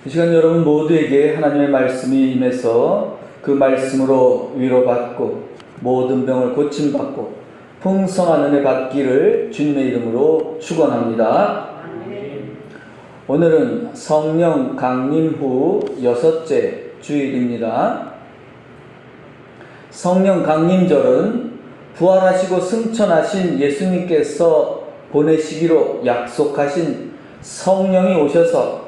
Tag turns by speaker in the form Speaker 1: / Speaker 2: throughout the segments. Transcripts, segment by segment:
Speaker 1: 이 시간 여러분 모두에게 하나님의 말씀이 임해서 그 말씀으로 위로받고 모든 병을 고침받고 풍성한 은혜 받기를 주님의 이름으로 축원합니다. 오늘은 성령 강림 후 6째 주일입니다. 성령 강림절은 부활하시고 승천하신 예수님께서 보내시기로 약속하신 성령이 오셔서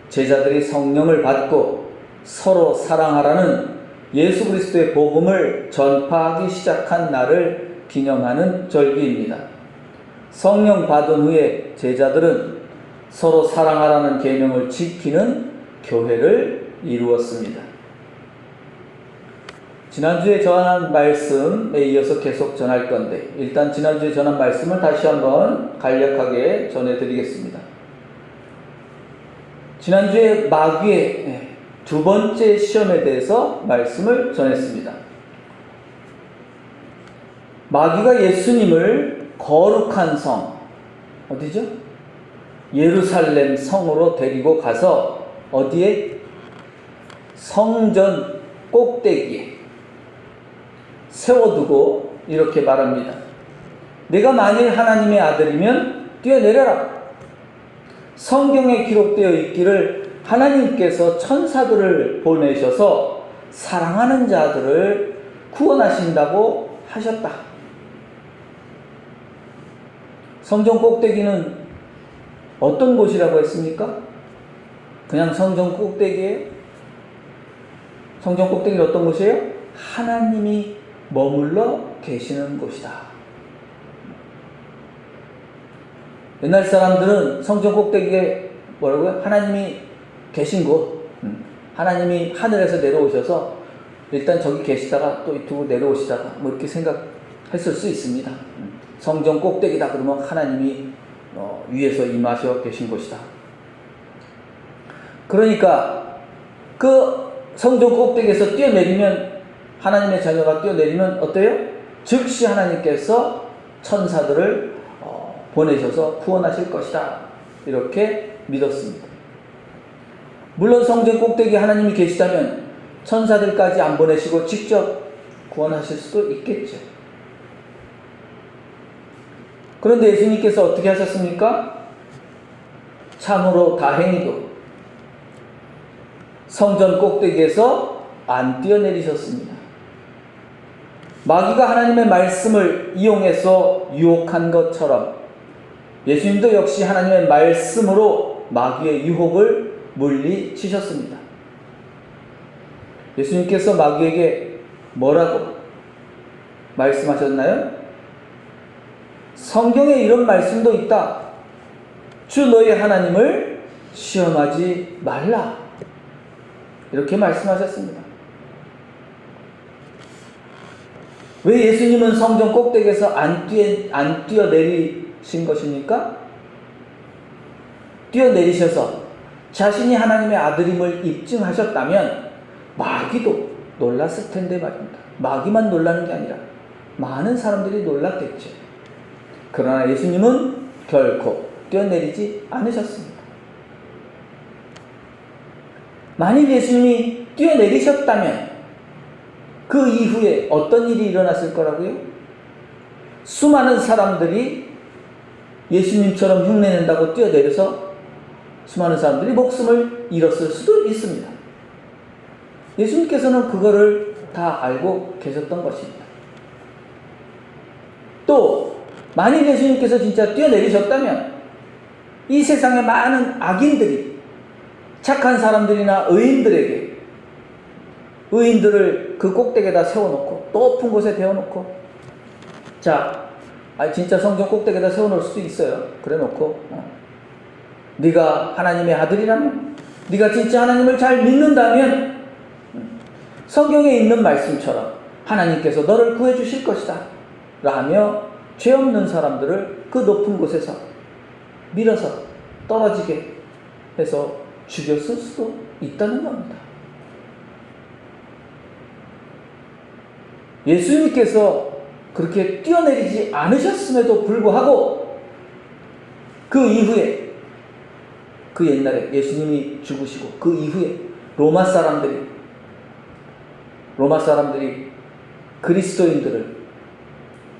Speaker 1: 제자들이 성령을 받고 서로 사랑하라는 예수 그리스도의 복음을 전파하기 시작한 날을 기념하는 절기입니다. 성령 받은 후에 제자들은 서로 사랑하라는 계명을 지키는 교회를 이루었습니다. 지난주에 전한 말씀에 이어서 계속 전할 건데 일단 지난주에 전한 말씀을 다시 한번 간략하게 전해드리겠습니다. 지난주에 마귀의 두 번째 시험에 대해서 말씀을 전했습니다. 마귀가 예수님을 거룩한 성, 어디죠? 예루살렘 성으로 데리고 가서 어디에? 성전 꼭대기에 세워두고 이렇게 말합니다. 내가 만일 하나님의 아들이면 뛰어내려라. 성경에 기록되어 있기를 하나님께서 천사들을 보내셔서 사랑하는 자들을 구원하신다고 하셨다. 성전 꼭대기는 어떤 곳이라고 했습니까? 그냥 성전 꼭대기예요? 성전 꼭대기는 어떤 곳이에요? 하나님이 머물러 계시는 곳이다. 옛날 사람들은 성전 꼭대기에 뭐라고요? 하나님이 계신 곳, 하나님이 하늘에서 내려오셔서 일단 저기 계시다가 또 이쪽으로 내려오시다가 뭐 이렇게 생각했을 수 있습니다. 성전 꼭대기다 그러면 하나님이 위에서 임하셔 계신 곳이다. 그러니까 그 성전 꼭대기에서 뛰어내리면 하나님의 자녀가 뛰어내리면 어때요? 즉시 하나님께서 천사들을 보내셔서 구원하실 것이다. 이렇게 믿었습니다. 물론 성전 꼭대기에 하나님이 계시다면 천사들까지 안 보내시고 직접 구원하실 수도 있겠죠. 그런데 예수님께서 어떻게 하셨습니까? 참으로 다행히도 성전 꼭대기에서 안 뛰어내리셨습니다. 마귀가 하나님의 말씀을 이용해서 유혹한 것처럼 예수님도 역시 하나님의 말씀으로 마귀의 유혹을 물리치셨습니다. 예수님께서 마귀에게 뭐라고 말씀하셨나요? 성경에 이런 말씀도 있다. 주 너의 하나님을 시험하지 말라. 이렇게 말씀하셨습니다. 왜 예수님은 성전 꼭대기에서 안 뛰어내리신 것입니까? 뛰어내리셔서 자신이 하나님의 아들임을 입증하셨다면 마귀도 놀랐을 텐데 말입니다. 마귀만 놀라는 게 아니라 많은 사람들이 놀랐겠죠. 그러나 예수님은 결코 뛰어내리지 않으셨습니다. 만일 예수님이 뛰어내리셨다면 그 이후에 어떤 일이 일어났을 거라고요? 수많은 사람들이 예수님처럼 흉내낸다고 뛰어내려서 수많은 사람들이 목숨을 잃었을 수도 있습니다. 예수님께서는 그거를 다 알고 계셨던 것입니다. 또 만일 예수님께서 진짜 뛰어내리셨다면 이 세상의 많은 악인들이 착한 사람들이나 의인들을 그 꼭대기에다 세워놓고 높은 곳에 대어놓고 진짜 성전 꼭대기에다 세워놓을 수도 있어요. 그래놓고 네가 하나님의 아들이라면, 네가 진짜 하나님을 잘 믿는다면 성경에 있는 말씀처럼 하나님께서 너를 구해 주실 것이다 라며 죄 없는 사람들을 그 높은 곳에서 밀어서 떨어지게 해서 죽였을 수도 있다는 겁니다. 예수님께서 그렇게 뛰어내리지 않으셨음에도 불구하고 그 이후에 그 옛날에 예수님이 죽으시고 그 이후에 로마 사람들이 그리스도인들을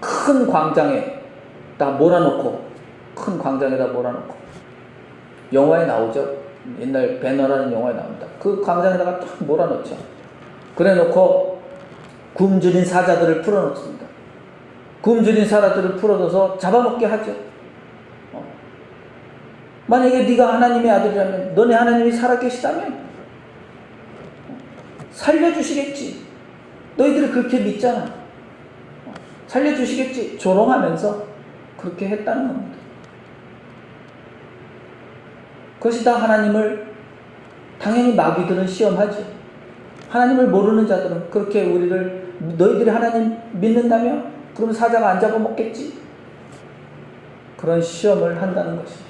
Speaker 1: 큰 광장에다 몰아놓고 영화에 나오죠. 옛날 배너라는 영화에 나옵니다. 그 광장에다가 딱 몰아놓죠. 그래 놓고 굶주린 사자들을 풀어놓습니다. 굶주린 사자들을 풀어줘서 잡아먹게 하죠. 만약에 네가 하나님의 아들이라면, 너네 하나님이 살아계시다면 살려주시겠지. 너희들이 그렇게 믿잖아. 살려주시겠지. 조롱하면서 그렇게 했다는 겁니다. 그것이 다 하나님을, 당연히 마귀들은 시험하죠. 하나님을 모르는 자들은 그렇게 우리를, 너희들이 하나님 믿는다며? 그럼 사자가 안 잡아먹겠지? 그런 시험을 한다는 것입니다.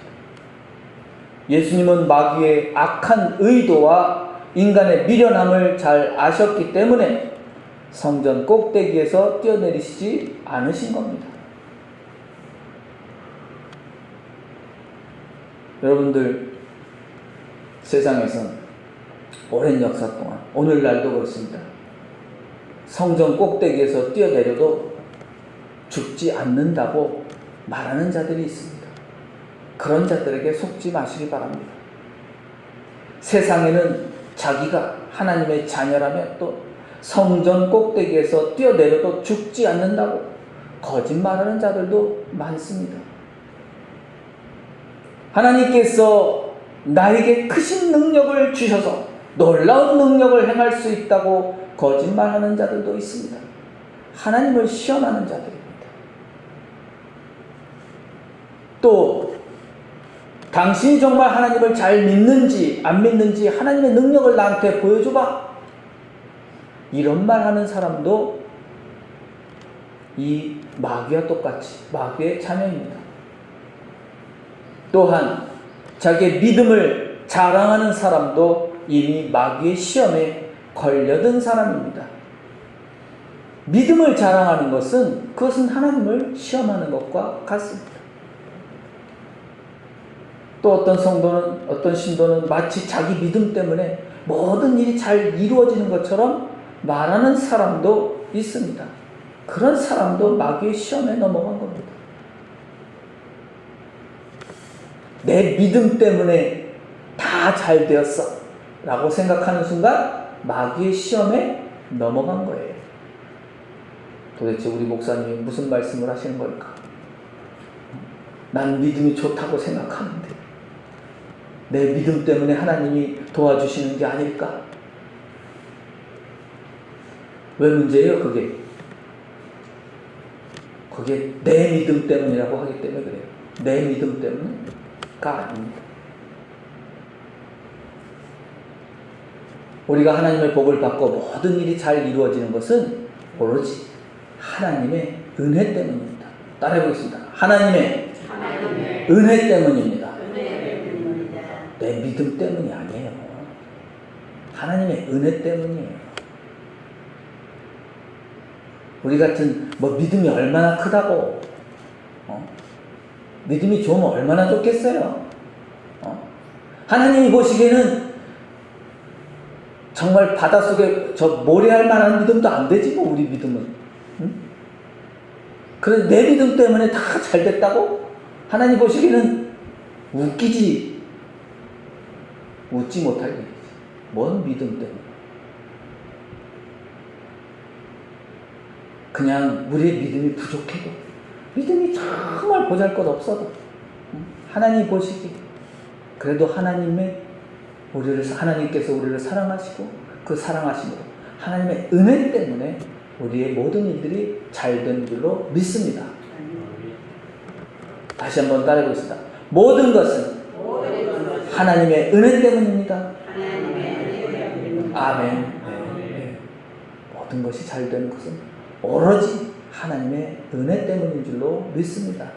Speaker 1: 예수님은 마귀의 악한 의도와 인간의 미련함을 잘 아셨기 때문에 성전 꼭대기에서 뛰어내리시지 않으신 겁니다. 여러분들, 세상에선 오랜 역사 동안, 오늘날도 그렇습니다. 성전 꼭대기에서 뛰어내려도 죽지 않는다고 말하는 자들이 있습니다. 그런 자들에게 속지 마시기 바랍니다. 세상에는 자기가 하나님의 자녀라면 또 성전 꼭대기에서 뛰어내려도 죽지 않는다고 거짓말하는 자들도 많습니다. 하나님께서 나에게 크신 능력을 주셔서 놀라운 능력을 행할 수 있다고 거짓말하는 자들도 있습니다. 하나님을 시험하는 자들입니다. 또 당신이 정말 하나님을 잘 믿는지 안 믿는지 하나님의 능력을 나한테 보여줘봐, 이런 말 하는 사람도 이 마귀와 똑같이 마귀의 자녀입니다. 또한 자기의 믿음을 자랑하는 사람도 이미 마귀의 시험에 걸려든 사람입니다. 믿음을 자랑하는 것은, 그것은 하나님을 시험하는 것과 같습니다. 또 어떤 성도는, 어떤 신도는 마치 자기 믿음 때문에 모든 일이 잘 이루어지는 것처럼 말하는 사람도 있습니다. 그런 사람도 마귀의 시험에 넘어간 겁니다. 내 믿음 때문에 다 잘 되었어 라고 생각하는 순간 마귀의 시험에 넘어간 거예요. 도대체 우리 목사님이 무슨 말씀을 하시는 걸까? 난 믿음이 좋다고 생각하는데 내 믿음 때문에 하나님이 도와주시는 게 아닐까? 왜 문제예요, 그게? 그게 내 믿음 때문이라고 하기 때문에 그래요. 내 믿음 때문에가 아닙니다. 우리가 하나님의 복을 받고 모든 일이 잘 이루어지는 것은 오로지 하나님의 은혜 때문입니다. 따라해보겠습니다. 하나님의 은혜 때문입니다. 내 믿음 때문이 아니에요. 하나님의 은혜 때문이에요. 우리 같은 믿음이 얼마나 크다고, 믿음이 좋으면 얼마나 좋겠어요. 하나님이 보시기에는 정말 바닷속에 저 모래알 만한 믿음도 안 되지 뭐, 우리 믿음은. 응? 그래서 내 믿음 때문에 다 잘 됐다고? 하나님 보시기에는 웃기지, 웃지 못할 일이지. 뭔 믿음 때문에. 그냥 우리의 믿음이 부족해도, 믿음이 정말 보잘것없어도 하나님 보시기, 그래도 하나님께서 우리를 사랑하시고 그 사랑하심으로 하나님의 은혜 때문에 우리의 모든 일들이 잘된 줄로 믿습니다. 다시 한번 따라해보겠습니다. 모든 것은 하나님의 은혜 때문입니다. 아멘. 네. 모든 것이 잘되는 것은 오로지 하나님의 은혜 때문인 줄로 믿습니다.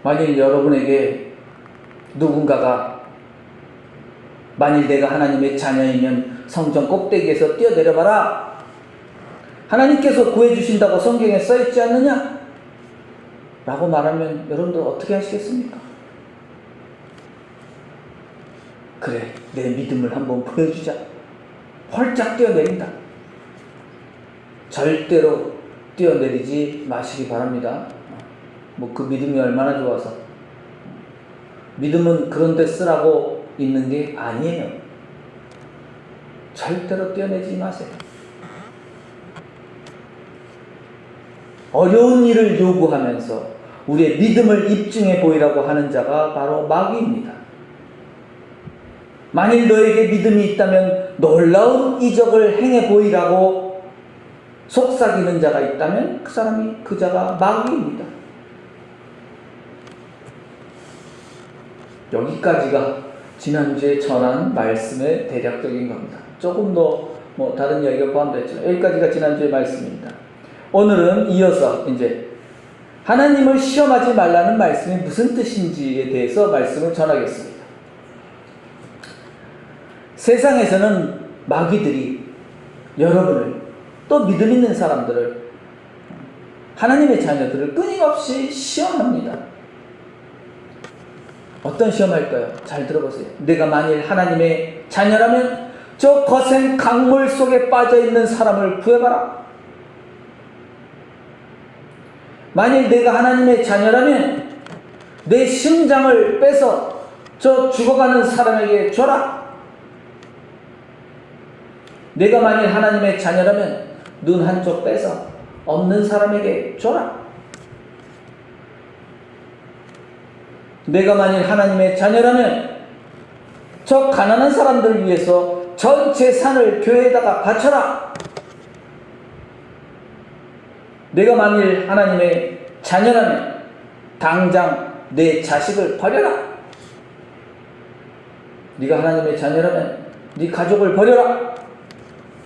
Speaker 1: 만일 여러분에게 누군가가, 만일 내가 하나님의 자녀이면 성전 꼭대기에서 뛰어내려봐라, 하나님께서 구해주신다고 성경에 써있지 않느냐? 라고 말하면 여러분들 어떻게 하시겠습니까? 그래, 내 믿음을 한번 보여주자. 활짝 뛰어내린다. 절대로 뛰어내리지 마시기 바랍니다. 뭐 그 믿음이 얼마나 좋아서. 믿음은 그런 데 쓰라고 있는 게 아니에요. 절대로 뛰어내지 마세요. 어려운 일을 요구하면서 우리의 믿음을 입증해 보이라고 하는 자가 바로 마귀입니다. 만일 너에게 믿음이 있다면 놀라운 이적을 행해 보이라고 속삭이는 자가 있다면 그 자가 마귀입니다. 여기까지가 지난주에 전한 말씀의 대략적인 겁니다. 조금 더 다른 이야기가 포함되었지만 여기까지가 지난주의 말씀입니다. 오늘은 이어서 이제 하나님을 시험하지 말라는 말씀이 무슨 뜻인지에 대해서 말씀을 전하겠습니다. 세상에서는 마귀들이 여러분을 또 믿음 있는 사람들을 하나님의 자녀들을 끊임없이 시험합니다. 어떤 시험할까요? 잘 들어보세요. 내가 만일 하나님의 자녀라면 저 거센 강물 속에 빠져있는 사람을 구해봐라. 만일 내가 하나님의 자녀라면 내 심장을 빼서 저 죽어가는 사람에게 줘라. 내가 만일 하나님의 자녀라면 눈 한쪽 빼서 없는 사람에게 줘라. 내가 만일 하나님의 자녀라면 저 가난한 사람들을 위해서 전 재산을 교회에다가 바쳐라. 내가 만일 하나님의 자녀라면 당장 내 자식을 버려라. 네가 하나님의 자녀라면 네 가족을 버려라.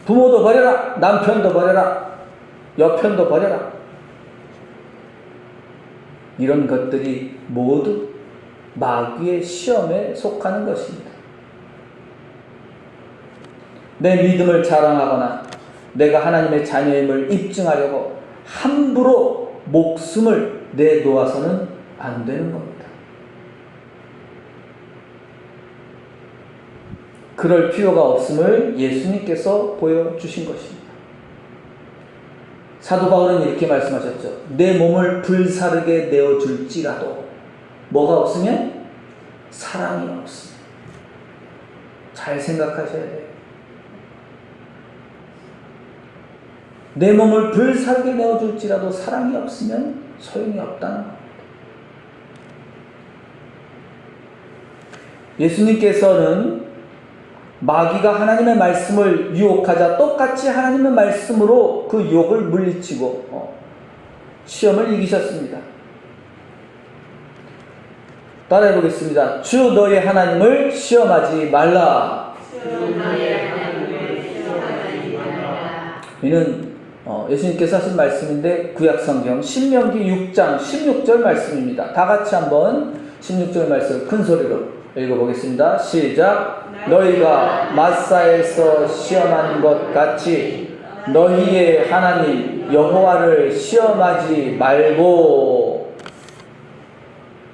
Speaker 1: 부모도 버려라. 남편도 버려라. 여편도 버려라. 이런 것들이 모두 마귀의 시험에 속하는 것입니다. 내 믿음을 자랑하거나 내가 하나님의 자녀임을 입증하려고 함부로 목숨을 내놓아서는 안 되는 겁니다. 그럴 필요가 없음을 예수님께서 보여주신 것입니다. 사도 바울은 이렇게 말씀하셨죠. 내 몸을 불사르게 내어줄지라도 뭐가 없으면? 사랑이 없습니다. 잘 생각하셔야 돼요. 내 몸을 불사르게 내어줄지라도 사랑이 없으면 소용이 없다는 겁니다. 예수님께서는 마귀가 하나님의 말씀을 유혹하자 똑같이 하나님의 말씀으로 그 유혹을 물리치고 시험을 이기셨습니다. 따라해 보겠습니다. 주 너의 하나님을 시험하지 말라. 이는 예수님께서 하신 말씀인데 구약성경 신명기 6장 16절 말씀입니다. 다 같이 한번 16절 말씀을 큰 소리로 읽어보겠습니다. 시작. 너희가 마사에서 시험한 것 같이 너희의 하나님 여호와를 시험하지 말고.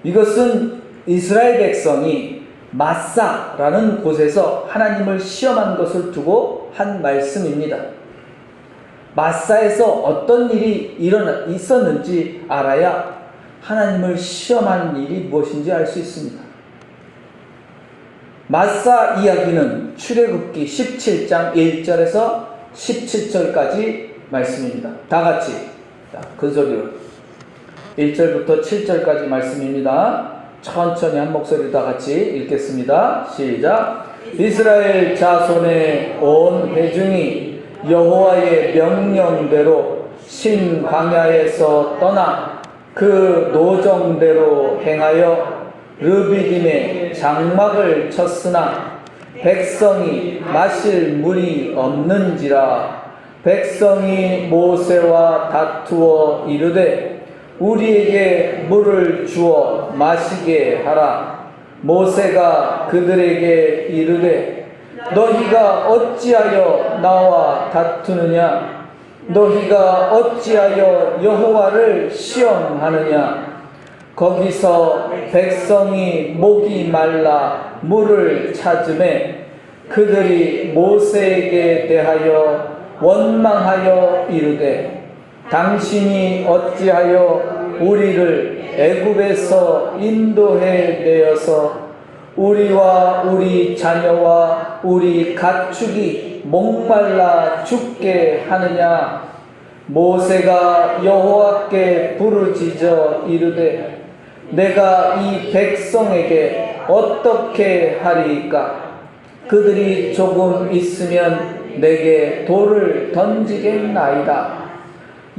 Speaker 1: 이것은 이스라엘 백성이 마사라는 곳에서 하나님을 시험한 것을 두고 한 말씀입니다. 마사에서 어떤 일이 있었는지 알아야 하나님을 시험한 일이 무엇인지 알 수 있습니다. 마사 이야기는 출애굽기 17장 1절에서 17절까지 말씀입니다. 다 같이 큰 소리로 1절부터 7절까지 말씀입니다. 천천히 한 목소리로 다 같이 읽겠습니다. 시작. 이스라엘 자손의 온 회중이 여호와의 명령대로 신 광야에서 떠나 그 노정대로 행하여 르비딤에 장막을 쳤으나 백성이 마실 물이 없는지라. 백성이 모세와 다투어 이르되 우리에게 물을 주어 마시게 하라. 모세가 그들에게 이르되 너희가 어찌하여 나와 다투느냐? 너희가 어찌하여 여호와를 시험하느냐? 거기서 백성이 목이 말라 물을 찾음에 그들이 모세에게 대하여 원망하여 이르되 당신이 어찌하여 우리를 애굽에서 인도해 내어서 우리와 우리 자녀와 우리 가축이 목말라 죽게 하느냐. 모세가 여호와께 부르짖어 이르되 내가 이 백성에게 어떻게 하리이까. 그들이 조금 있으면 내게 돌을 던지겠나이다.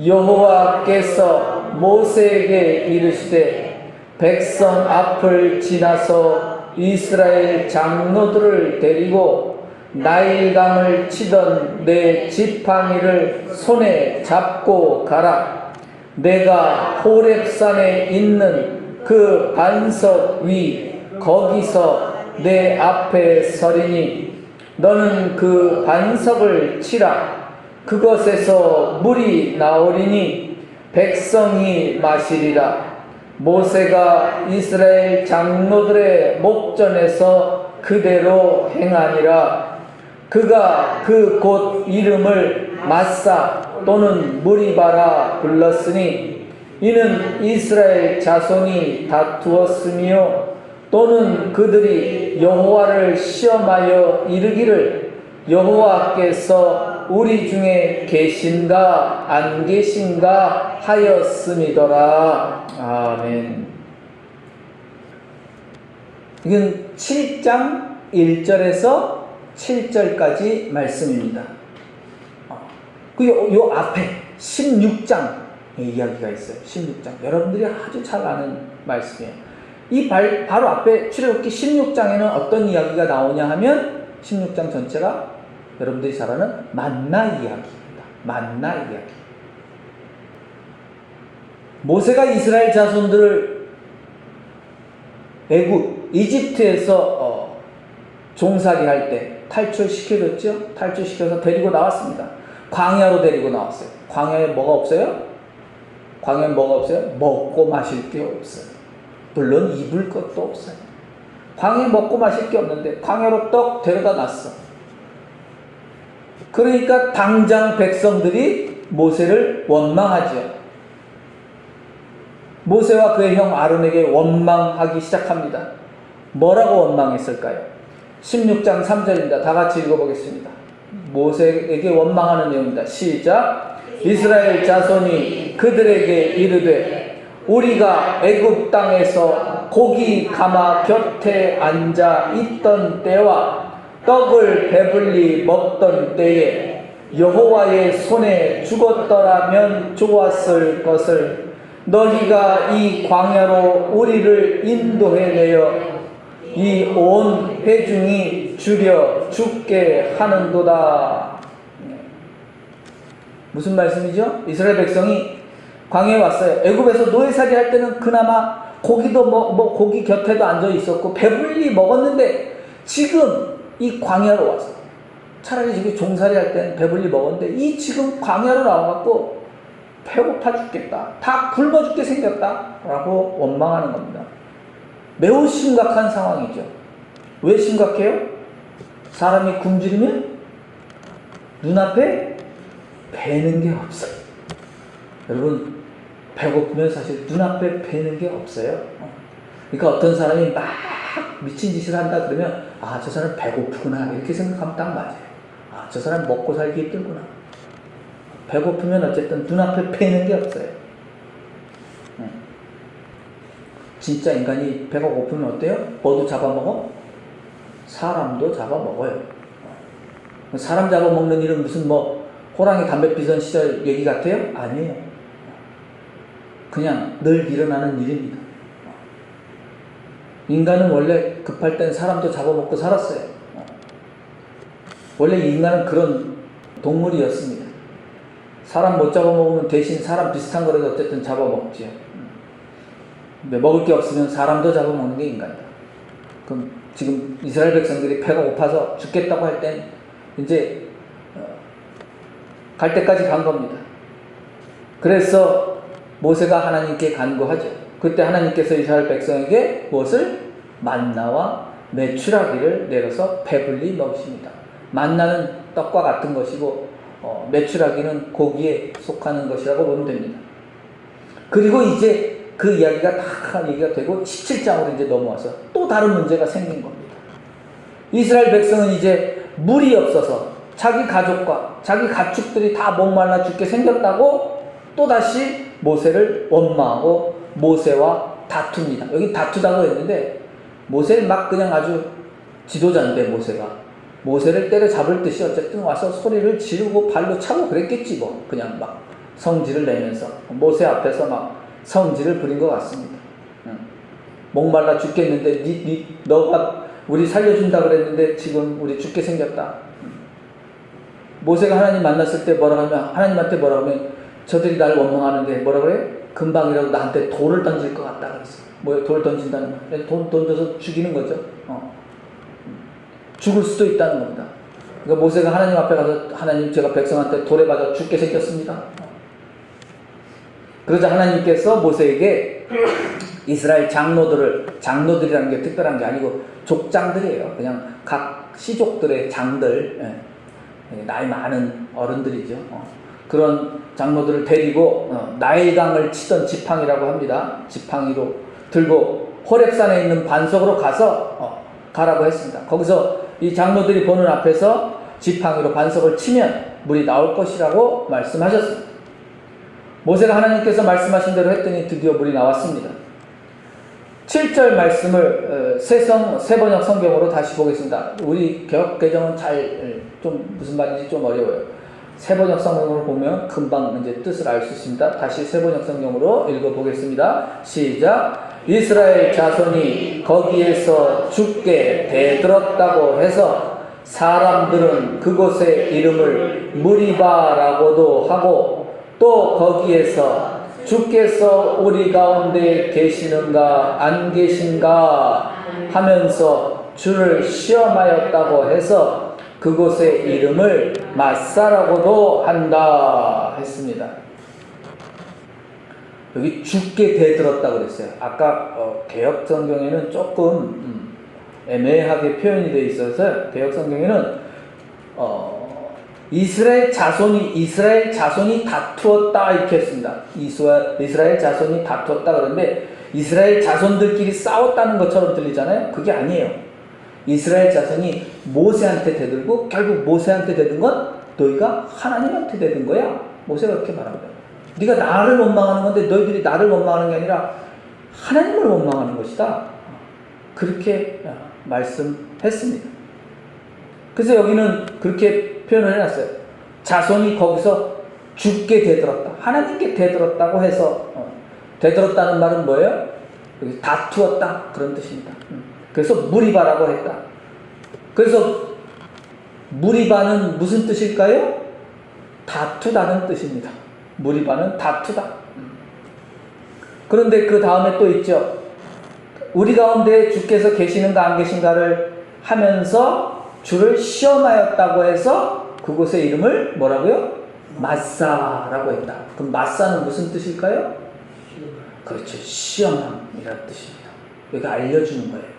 Speaker 1: 여호와께서 모세에게 이르시되 백성 앞을 지나서 이스라엘 장로들을 데리고 나일강을 치던 내 지팡이를 손에 잡고 가라. 내가 호렙산에 있는 그 반석 위 거기서 내 앞에 서리니 너는 그 반석을 치라. 그것에서 물이 나오리니 백성이 마시리라. 모세가 이스라엘 장로들의 목전에서 그대로 행하니라. 그가 그 곳 이름을 마사 또는 무리바라 불렀으니 이는 이스라엘 자손이 다투었으며 또는 그들이 여호와를 시험하여 이르기를 여호와께서 우리 중에 계신가 안 계신가 하였음이더라. 아멘. 이건 7장 1절에서 7절까지 말씀입니다. 요 앞에 16장의 이야기가 있어요. 16장. 여러분들이 아주 잘 아는 말씀이에요. 이 바로 앞에 출애굽기 16장에는 어떤 이야기가 나오냐 하면 16장 전체가 여러분들이 잘 아는 만나 이야기입니다. 만나 이야기. 모세가 이스라엘 자손들을 애굽, 이집트에서 종살이 할 때 탈출시켜줬죠. 탈출시켜서 데리고 나왔습니다. 광야로 데리고 나왔어요. 광야에 뭐가 없어요? 광야에 뭐가 없어요? 먹고 마실 게 없어요. 물론 입을 것도 없어요. 광야에 먹고 마실 게 없는데 광야로 떡 데려다 놨어. 그러니까 당장 백성들이 모세를 원망하죠. 모세와 그의 형 아론에게 원망하기 시작합니다. 뭐라고 원망했을까요? 16장 3절입니다. 다 같이 읽어보겠습니다. 모세에게 원망하는 내용입니다. 시작. 이스라엘 자손이 그들에게 이르되 우리가 애굽 땅에서 고기 가마 곁에 앉아 있던 때와 떡을 배불리 먹던 때에 여호와의 손에 죽었더라면 좋았을 것을 너희가 이 광야로 우리를 인도해 내어 이 온 회중이 죽여 죽게 하는도다. 무슨 말씀이죠? 이스라엘 백성이 광야에 왔어요. 애굽에서 노예살이 할 때는 그나마 고기도 고기 곁에도 앉아 있었고 배불리 먹었는데 지금 이 광야로 와서 차라리 지금 종살이 할 때는 배불리 먹었는데 이 지금 광야로 나와갖고 배고파 죽겠다. 다 굶어 죽게 생겼다. 라고 원망하는 겁니다. 매우 심각한 상황이죠. 왜 심각해요? 사람이 굶주리면 눈앞에 배는 게 없어요. 여러분 배고프면 사실 눈앞에 배는 게 없어요. 그러니까 어떤 사람이 막 미친 짓을 한다 그러면 아, 저 사람 배고프구나 이렇게 생각하면 딱 맞아요. 아, 저 사람 먹고 살기 힘들구나. 배고프면 어쨌든 눈앞에 배는 게 없어요. 진짜 인간이 배가 고프면 어때요? 뭐도 잡아먹어? 사람도 잡아먹어요. 사람 잡아먹는 일은 무슨 호랑이 담배 피던 시절 얘기 같아요? 아니에요. 그냥 늘 일어나는 일입니다. 인간은 원래 급할 땐 사람도 잡아먹고 살았어요. 원래 인간은 그런 동물이었습니다. 사람 못 잡아먹으면 대신 사람 비슷한 거라도 어쨌든 잡아먹지요. 먹을 게 없으면 사람도 잡아먹는 게 인간이다. 그럼 지금 이스라엘 백성들이 배가 고파서 죽겠다고 할 땐 이제 갈 때까지 간 겁니다. 그래서 모세가 하나님께 간구하죠. 그때 하나님께서 이스라엘 백성에게 무엇을? 만나와 메추라기를 내려서 배불리 먹이십니다. 만나는 떡과 같은 것이고 메추라기는 고기에 속하는 것이라고 보면 됩니다. 그리고 이제 그 이야기가 다 얘기가 되고 17장으로 이제 넘어와서 또 다른 문제가 생긴 겁니다. 이스라엘 백성은 이제 물이 없어서 자기 가족과 자기 가축들이 다 목말라 죽게 생겼다고 또다시 모세를 원망하고 모세와 다툽니다. 여기 다투다고 했는데 모세를 막 그냥 아주 지도자인데 모세를 때려잡을 듯이 어쨌든 와서 소리를 지르고 발로 차고 그랬겠지 뭐. 그냥 막 성질을 내면서 모세 앞에서 막 성질을 부린 것 같습니다. 목말라 죽겠는데 너가 우리 살려준다 그랬는데 지금 우리 죽게 생겼다. 모세가 하나님 만났을 때 뭐라 하면 하나님한테 뭐라 하면 저들이 날 원망하는데 뭐라 그래? 금방이라도 나한테 돌을 던질 것 같다 그랬어. 뭐야 돌 던진다는 거? 돈 던져서 죽이는 거죠. 죽을 수도 있다는 겁니다. 그러니까 모세가 하나님 앞에 가서 하나님 제가 백성한테 돌에 맞아 죽게 생겼습니다. 그러자 하나님께서 모세에게 이스라엘 장로들이라는 게 특별한 게 아니고 족장들이에요. 그냥 각 시족들의 장들, 나이 많은 어른들이죠. 그런 장로들을 데리고 나일강을 치던 지팡이라고 합니다. 지팡이로 들고 호렙산에 있는 반석으로 가서 가라고 했습니다. 거기서 이 장로들이 보는 앞에서 지팡이로 반석을 치면 물이 나올 것이라고 말씀하셨습니다. 모세가 하나님께서 말씀하신 대로 했더니 드디어 물이 나왔습니다. 7절 말씀을 새 번역 성경으로 다시 보겠습니다. 우리 개역 개정은 좀 무슨 말인지 좀 어려워요. 새 번역 성경으로 보면 금방 이제 뜻을 알 수 있습니다. 다시 새 번역 성경으로 읽어보겠습니다. 시작. 이스라엘 자손이 거기에서 죽게 대들었다고 해서 사람들은 그곳의 이름을 무리바라고도 하고 또 거기에서 주께서 우리 가운데 계시는가 안 계신가 하면서 주를 시험하였다고 해서 그곳의 이름을 마사라고도 한다 했습니다. 여기 죽게 대들었다고 그랬어요. 아까 개역 성경에는 조금 애매하게 표현이 되어 있어서 개역 성경에는 이스라엘 자손이 다투었다 이렇게 했습니다. 이스라엘 자손이 다투었다 그런데 이스라엘 자손들끼리 싸웠다는 것처럼 들리잖아요. 그게 아니에요. 이스라엘 자손이 모세한테 대들고 결국 모세한테 대든 건 너희가 하나님한테 대든 거야. 모세가 그렇게 말합니다. 네가 나를 원망하는 건데 너희들이 나를 원망하는 게 아니라 하나님을 원망하는 것이다. 그렇게 말씀했습니다. 그래서 여기는 그렇게 표현을 해놨어요. 자손이 거기서 죽게 대들었다. 하나님께 대들었다고 해서 대들었다는 말은 뭐예요? 여기 다투었다 그런 뜻입니다. 그래서 무리바라고 했다. 그래서 무리바는 무슨 뜻일까요? 다투다는 뜻입니다. 무리바는 다투다. 그런데 그 다음에 또 있죠. 우리 가운데 주께서 계시는가 안 계신가를 하면서 주를 시험하였다고 해서 그곳의 이름을 뭐라고요? 마사라고 했다. 그럼 마사는 무슨 뜻일까요? 그렇죠. 시험함이라는 뜻입니다. 여기 알려주는 거예요.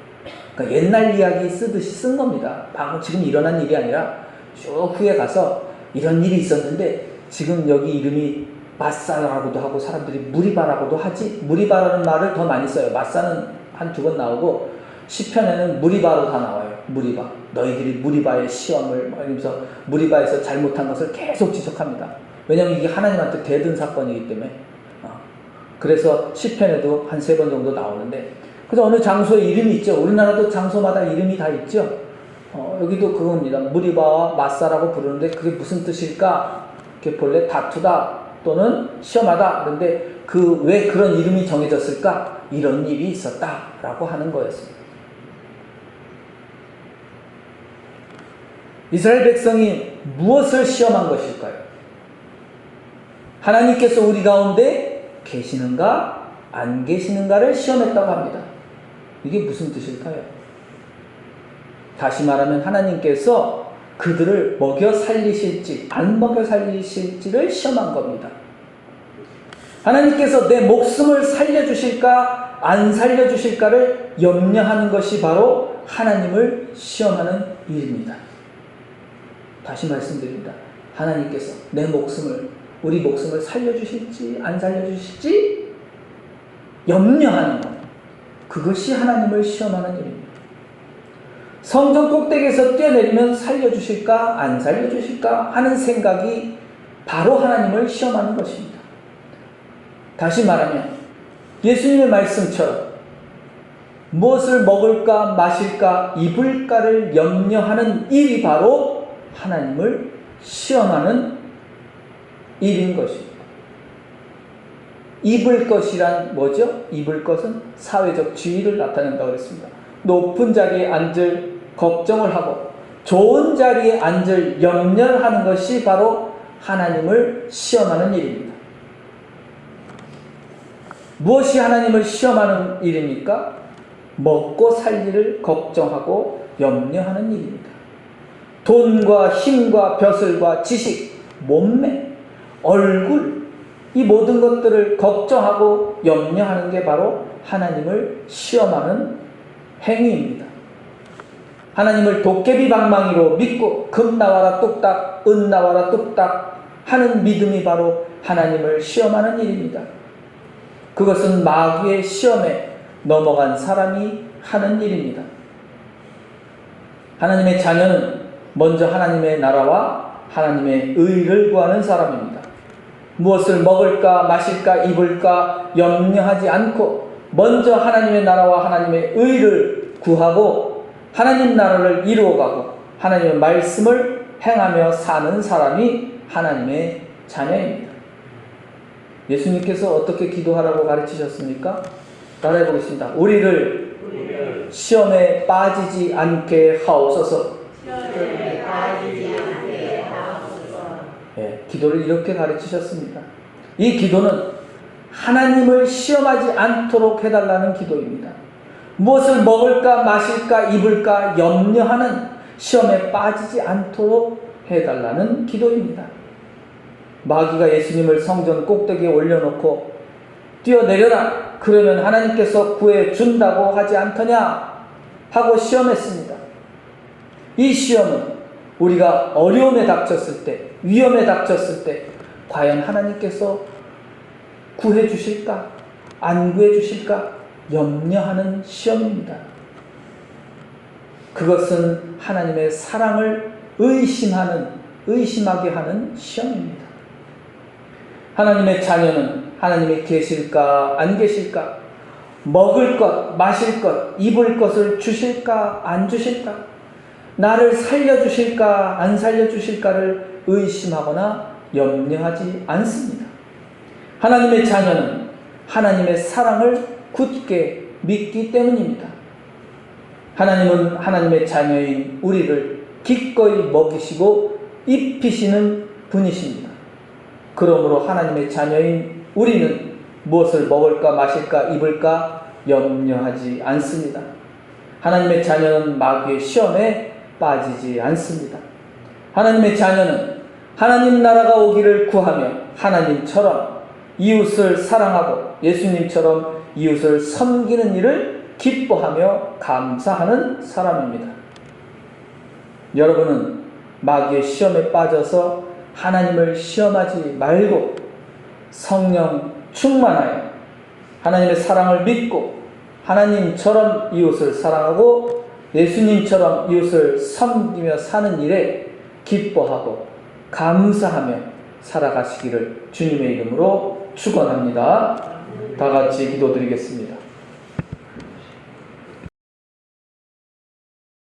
Speaker 1: 그러니까 옛날 이야기 쓰듯이 쓴 겁니다. 방금 지금 일어난 일이 아니라 쭉 후에 가서 이런 일이 있었는데 지금 여기 이름이 마사라고도 하고 사람들이 무리바라고도 하지. 무리바라는 말을 더 많이 써요. 마사는 한 두 번 나오고 시편에는 무리바로 다 나와요. 무리바. 너희들이 무리바의 시험을 이러면서 무리바에서 잘못한 것을 계속 지적합니다. 왜냐하면 이게 하나님한테 대든 사건이기 때문에. 그래서 시편에도 한 3번 정도 나오는데 그래서 어느 장소에 이름이 있죠. 우리나라도 장소마다 이름이 다 있죠. 여기도 그겁니다. 무리바와 마사라고 부르는데 그게 무슨 뜻일까? 이렇게 본래 다투다 또는 시험하다. 그런데 왜 그런 이름이 정해졌을까? 이런 일이 있었다라고 하는 거였습니다. 이스라엘 백성이 무엇을 시험한 것일까요? 하나님께서 우리 가운데 계시는가 안 계시는가를 시험했다고 합니다. 이게 무슨 뜻일까요? 다시 말하면 하나님께서 그들을 먹여 살리실지 안 먹여 살리실지를 시험한 겁니다. 하나님께서 내 목숨을 살려주실까 안 살려주실까를 염려하는 것이 바로 하나님을 시험하는 일입니다. 다시 말씀드립니다. 하나님께서 내 목숨을, 우리 목숨을 살려주실지 안 살려주실지 염려하는 것, 그것이 하나님을 시험하는 일입니다. 성전 꼭대기에서 뛰어내리면 살려주실까 안 살려주실까 하는 생각이 바로 하나님을 시험하는 것입니다. 다시 말하면 예수님의 말씀처럼 무엇을 먹을까 마실까 입을까를 염려하는 일이 바로 하나님을 시험하는 일인 것입니다. 입을 것이란 뭐죠? 입을 것은 사회적 지위를 나타낸다고 했습니다. 높은 자리에 앉을 걱정을 하고 좋은 자리에 앉을 염려를 하는 것이 바로 하나님을 시험하는 일입니다. 무엇이 하나님을 시험하는 일입니까? 먹고 살 일을 걱정하고 염려하는 일입니다. 돈과 힘과 벼슬과 지식, 몸매, 얼굴, 이 모든 것들을 걱정하고 염려하는 게 바로 하나님을 시험하는 행위입니다. 하나님을 도깨비 방망이로 믿고 금 나와라 뚝딱, 은 나와라 뚝딱 하는 믿음이 바로 하나님을 시험하는 일입니다. 그것은 마귀의 시험에 넘어간 사람이 하는 일입니다. 하나님의 자녀는 먼저 하나님의 나라와 하나님의 의를 구하는 사람입니다. 무엇을 먹을까 마실까 입을까 염려하지 않고 먼저 하나님의 나라와 하나님의 의를 구하고 하나님 나라를 이루어가고 하나님의 말씀을 행하며 사는 사람이 하나님의 자녀입니다. 예수님께서 어떻게 기도하라고 가르치셨습니까? 따라해 보겠습니다. 우리를 시험에 빠지지 않게 하옵소서. 네, 기도를 이렇게 가르치셨습니다. 이 기도는 하나님을 시험하지 않도록 해달라는 기도입니다. 무엇을 먹을까 마실까 입을까 염려하는 시험에 빠지지 않도록 해달라는 기도입니다. 마귀가 예수님을 성전 꼭대기에 올려놓고 뛰어내려라, 그러면 하나님께서 구해준다고 하지 않더냐 하고 시험했습니다. 이 시험은 우리가 어려움에 닥쳤을 때, 위험에 닥쳤을 때 과연 하나님께서 구해주실까 안 구해주실까 염려하는 시험입니다. 그것은 하나님의 사랑을 의심하게 하는 시험입니다. 하나님의 자녀는 하나님이 계실까 안 계실까, 먹을 것 마실 것 입을 것을 주실까 안 주실까, 나를 살려주실까 안 살려주실까를 의심하거나 염려하지 않습니다. 하나님의 자녀는 하나님의 사랑을 굳게 믿기 때문입니다. 하나님은 하나님의 자녀인 우리를 기꺼이 먹이시고 입히시는 분이십니다. 그러므로 하나님의 자녀인 우리는 무엇을 먹을까 마실까 입을까 염려하지 않습니다. 하나님의 자녀는 마귀의 시험에 빠지지 않습니다. 하나님의 자녀는 하나님 나라가 오기를 구하며 하나님처럼 이웃을 사랑하고 예수님처럼 이웃을 섬기는 일을 기뻐하며 감사하는 사람입니다. 여러분은 마귀의 시험에 빠져서 하나님을 시험하지 말고 성령 충만하여 하나님의 사랑을 믿고 하나님처럼 이웃을 사랑하고 예수님처럼 이웃을 섬기며 사는 일에 기뻐하고 감사하며 살아가시기를 주님의 이름으로 축원합니다. 다 같이 기도드리겠습니다.